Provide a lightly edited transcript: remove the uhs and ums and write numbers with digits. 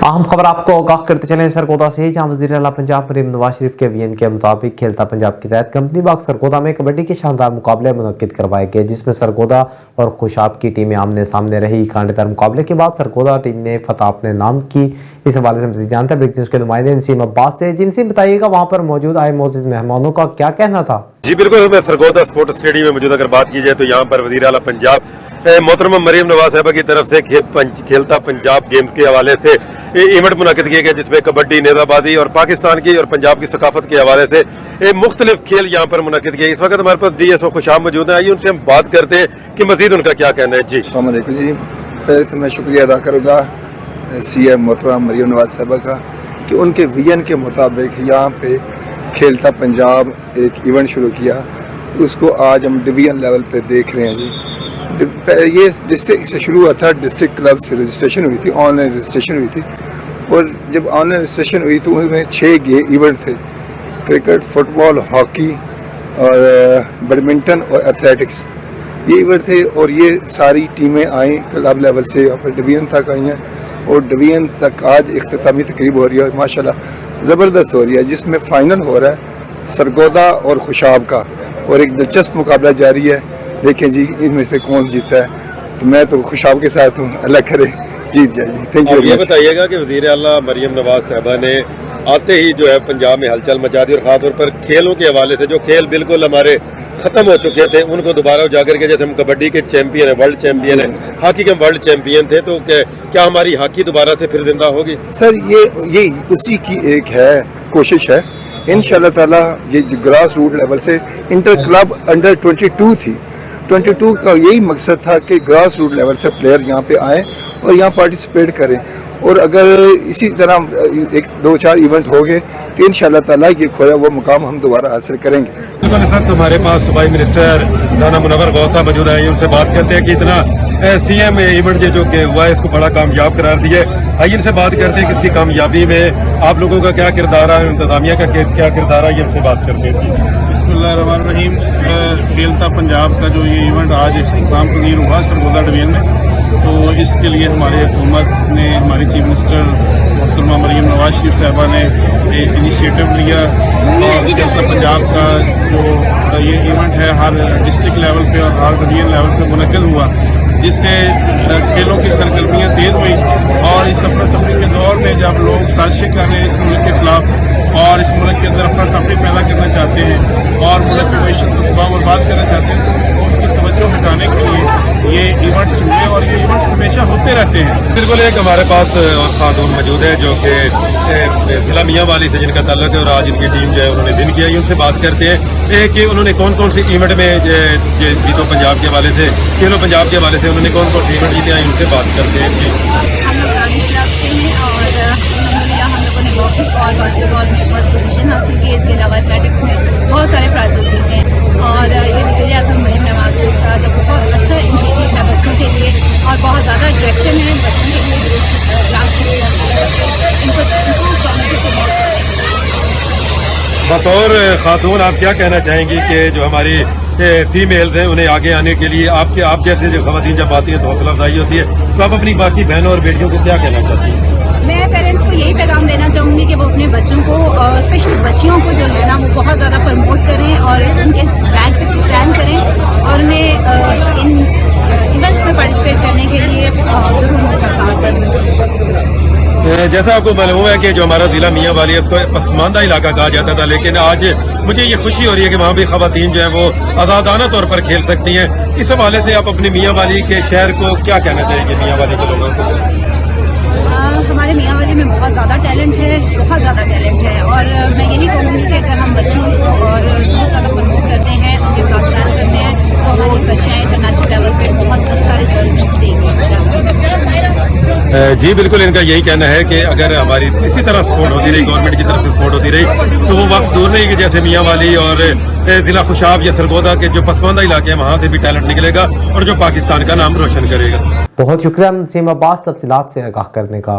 अहम खबर आपको आगाह करते चले सरगोदा से, जहां वज़ीर आला पंजाब मरीम नवाज शरीफ के वीएन के मुताबिक खेलता पंजाब के तहत कंपनी बाग सरगोदा में कबड्डी के शानदार मुकाबले मुनक्किद करवाए गए, जिसमें सरगोदा और खुशाब की टीमें आमने सामने रही। खानेदार मुकाबले के बाद सरगोदा टीम ने फतह अपने नाम की। इस हवाले से मज़ीद जानते हैं ब्रेक न्यूज़ के नुमाइंदे नसीम अब्बास से। जिनसे बताइएगा वहाँ पर मौजूद आए मोअज़्ज़िज़ मेहमानों का क्या कहना था। जी बिल्कुल, मैं सरगोदा स्पोर्ट्स स्टेडियम में मौजूद। अगर बात की जाए तो यहाँ पर वज़ीर आला पंजाब मोहतरमा मरीम नवाज साहिबा की तरफ से खेलता पंजाब गेम्स के हवाले से इवेंट मुनक़िद किए गए, जिसमें कबड्डी, नेज़ाबाजी और पाकिस्तान की और पंजाब की सकाफत के हवाले से मुख्तलिफ खेल यहाँ पर मुनक़िद किए। इस वक्त हमारे पास DSO खुशाब मौजूद है। आइए उनसे हम बात करते हैं कि मज़ीद उनका क्या कहना है। जी अस्सलाम वालेकुम जी, पहले तो मैं शुक्रिया अदा करूँगा CM मोहतरमा मरीम नवाज साहिबा का कि उनके विजन के मुताबिक यहाँ पे खेलता पंजाब एक इवेंट शुरू किया। उसको आज हम डिवीजन लेवल पे देख रहे हैं जी। ये डिस्ट्रिक्ट से शुरू हुआ था, डिस्ट्रिक्ट क्लब से रजिस्ट्रेशन हुई थी, ऑनलाइन रजिस्ट्रेशन हुई थी। और जब ऑनलाइन रजिस्ट्रेशन हुई तो उसमें 6 इवेंट थे, क्रिकेट, फुटबॉल, हॉकी और बैडमिंटन और एथलेटिक्स, ये इवेंट थे। और ये सारी टीमें आई क्लब लेवल से और डिवीजन तक आई हैं और डिवीजन तक आज इख्तितामी तकरीब हो रही है, माशाल्लाह ज़बरदस्त हो रही है, जिसमें फ़ाइनल हो रहा है सरगोदा और खुशाब का और एक दिलचस्प मुकाबला जारी है। देखें जी इनमें से कौन जीता है। तो मैं तो खुशाब के साथ हूँ, अल्लाह करे जीत जाए जी। Thank you. ये बताइएगा कि वज़ीर आला मरीम नवाज साहिबा ने आते ही जो है पंजाब में हलचल मचा दी और ख़ासतौर पर खेलों के हवाले से जो खेल बिल्कुल हमारे ख़त्म हो चुके थे उनको दोबारा उजागर के, जैसे हम कबड्डी के चैंपियन है, वर्ल्ड चैंपियन है, हॉकी के वर्ल्ड चैंपियन थे, तो क्या हमारी हॉकी दोबारा से फिर जिंदा होगी? सर ये उसी की एक है कोशिश है इंशाअल्लाह ताला। ये ग्रास रूट लेवल से इंटर क्लब अंडर 22 थी, 22 का यही मकसद था कि ग्रास रूट लेवल से प्लेयर यहाँ पे आएँ और यहाँ पार्टिसिपेट करें। और अगर इसी तरह 1-2-4 इवेंट हो गए तो इंशाअल्लाह ताला ये खोया वो मुकाम हम दोबारा हासिल करेंगे। हमारे पास सूबाई मिनिस्टर राना मुनव्वर गौस साहब मौजूद हैं। उनसे बात करते हैं कि इतना CM इवेंट जो कि हुआ है इसको बड़ा कामयाब करार दिया है। आइए इनसे बात करते हैं कि इसकी कामयाबी में आप लोगों का क्या किरदार है, इंतजामिया का क्या किरदार है, ये इनसे बात करते हैं। बिस्मिल्लाहिर्रहमानिर्रहीम। खेलता पंजाब का जो ये इवेंट आज इख्तिताम पजीर हुआ सरगोदा डिवीजन में, तो इसके लिए हमारे हुकूमत ने, हमारी चीफ मिनिस्टर मोहतरमा मरीम नवाज शरीफ साहिबा ने एक इनिशिएटिव लिया और खेलता पंजाब का जो ये इवेंट है हर डिस्ट्रिक्ट लेवल पे और हर डिवीजन लेवल पे मुनक़िद हुआ, जिससे खेलों की सरगर्मियाँ तेज़ हुई। और इस अफरा तफरी के दौर में जब लोग साजिशें कर रहे हैं इस मुल्क के खिलाफ और इस मुल्क के अंदर अफरा तफरी पैदा करना चाहते हैं और मुल्क की मैशत को तबाह बर्बाद करना चाहते हैं, तो उनकी तवज्जो हटाने के लिए ये इवेंट्स हुए और ये इवेंट्स हमेशा होते रहते हैं। बिल्कुल, एक हमारे पास और खातून मौजूद है जो कि जिला मियाँ वाली से जिनका ताल्लुक है और आज इनकी टीम जो है उन्होंने दिन किया। उनसे बात करते हैं कि उन्होंने कौन कौन से इवेंट में जीतो पंजाब के हवाले से, खेलो पंजाब के हवाले से उन्होंने कौन कौन से इवेंट जीते हैं, उनसे बात करते हैं। और बास्केटबॉल में फर्स्ट पोजीशन हासिल की, इसके अलावा एथलेटिक्स में बहुत सारे प्राइजेस जीते हैं। और ये वज़ीर आज़म मरीम नवाज शरीफ का जो बहुत अच्छा इनिशिएटिव है बच्चों के लिए और बहुत ज़्यादा डायरेक्शन है बच्चों के लिए, बतौर खातून आप क्या कहना चाहेंगी कि जो हमारी फीमेल्स हैं उन्हें आगे आने के लिए आप जैसे जो ख़वातीन जब आती हैं तो हौसला अफजाई होती है, तो आप अपनी बाकी बहनों और बेटियों को क्या कहना चाहती हैं? मैं पेरेंट्स को यही पैगाम देना चाहूँगी कि वो अपने बच्चों को, स्पेशली बच्चियों को जो है ना वो बहुत ज़्यादा प्रमोट करें और उनके बैक पे स्टैंड करें और उन्हें इन इवेंट्स में पार्टिसिपेट करने के लिए ज़रूर उनका साथ दें। जैसा आपको मालूम है कि जो हमारा जिला मियाँ वाली है उसको पसमानदा इलाका कहा जाता था, लेकिन आज मुझे ये खुशी हो रही है कि वहाँ भी ख़वातीन जो है वो आज़ादाना तौर पर खेल सकती हैं। इस हवाले से आप अपने मियाँ वाली के शहर को क्या कहना चाहेंगे, मियाँ वाली के लोगों को? हमारे मियाँ वाली में बहुत ज़्यादा टैलेंट है, बहुत ज़्यादा टैलेंट है। और मैं यही कहूँगी कि अगर हम बच्चों को और बहुत ज़्यादा प्रमोट करते हैं, उनके साथ स्टैंड करते हैं, तो हमारी बच्चियाँ इंटरनेशनल लेवल पर बहुत अच्छा रिजल्ट देंगी। जी बिल्कुल, इनका यही कहना है कि अगर हमारी इसी तरह सपोर्ट होती रही, गवर्नमेंट की तरफ से सपोर्ट होती रही, तो वो वक्त दूर नहीं कि जैसे मियाँ वाली और ज़िला खुशाब या सरगोदा के जो पसमानदा इलाके हैं वहाँ से भी टैलेंट निकलेगा और जो पाकिस्तान का नाम रोशन करेगा। बहुत शुक्रिया नसीम अब्बास तफसीलात से आगाह करने का।